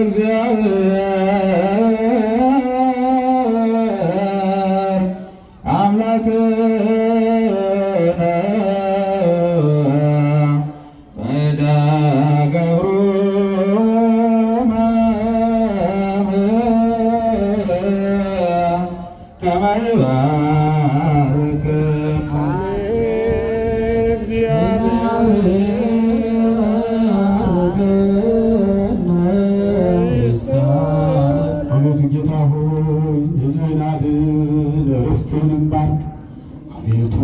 እግዚአብሔር አምላክነ በዳገብሩ መምህር ከመ ይባርክሙ አቤቱ ጌታ ሆይ ሕዝብህን አድን፣ ርስትህንም ባርክ። አቤቱ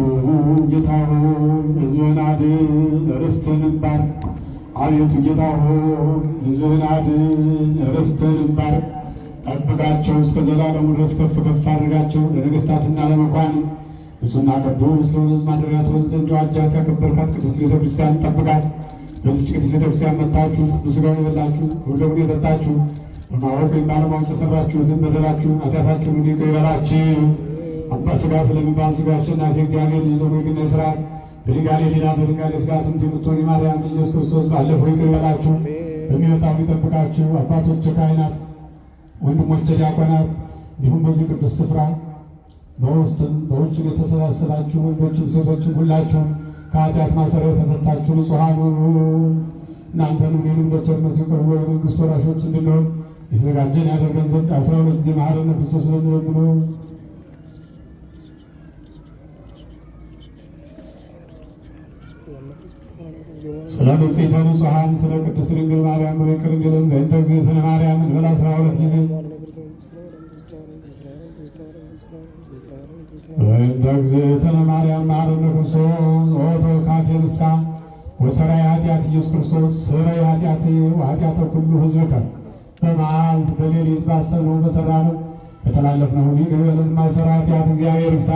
ጌታ ሆይ ሕዝብህን አድን፣ ርስትህንም ባርክ። አቤቱ ጌታ ሆይ ሕዝብህን አድን፣ ርስትህንም ባርክ። ጠብቃቸው እስከ ዘላለሙ ድረስ ከፍ ከፍ አድርጋቸው። ለነገሥታትና ለመኳንንት ንጹሕና ቅዱስ ለሆነ ሕዝብ ማደሪያ ትሆን ዘንድ ዋጃት ያከበርካት ቅድስት ቤተ ክርስቲያን ጠብቃት። በዚች ቅድስት ቤተ ክርስቲያን መጥታችሁ ቅዱስ ሥጋውን የበላችሁ ክቡር ደሙን የጠጣችሁ በማወቅ ወይም ባለማወቅ የሠራችሁትን በደላችሁን ኃጢአታችሁን ሁሉ ይቅር ይበላችሁ። አባ ሥጋ ስለሚባል ሥጋ አሸናፊ እግዚአብሔር ልጅ ደግሞ የግና የሥርዓት በድንጋሌ ሕሊና በድንጋሌ ሥጋ አጥንት የምትሆን የማርያም ልጅ ኢየሱስ ክርስቶስ ባለፈው ይቅር ይበላችሁ፣ በሚመጣው ይጠብቃችሁ። አባቶች ካህናት፣ ወንድሞች ዲያቆናት፣ እንዲሁም በዚህ ቅዱስ ስፍራ በውስጥም በውጭም የተሰባሰባችሁ ወንዶችም ሴቶችም ሁላችሁም ከኃጢአት ማሰሪያ የተፈታችሁ ንጹሐን ሁኑ። እናንተንም እኔንም በቸርነቱ ይቅር ብሎ የመንግሥቱ ወራሾች እንድንሆን የተዘጋጀን ያደርገን ዘንድ 12 ጊዜ መሐረነ ክርስቶስ ብለን ለምኑ። ስለ ንጽሕተ ንጹሐን ስለ ቅድስት ድንግል ማርያም ይቅር እንዲለን በእንተ እግዝእትነ ማርያም እንበል 12 ጊዜ በእንተ እግዝእትነ ማርያም መሐረነ ክርስቶስ ኦቶ ካፌ ንስሐ ወሰራይ ኃጢአት ኢየሱስ ክርስቶስ ስረይ ኃጢአቴ ወኃጢአተ ኩሉ ሕዝብከ በመዓልት በሌሊት ባሰብነው በሠራነው በተላለፍነው ይቅር በለን። የማይሠራ ኃጢአት እግዚአብሔር ይፍታ።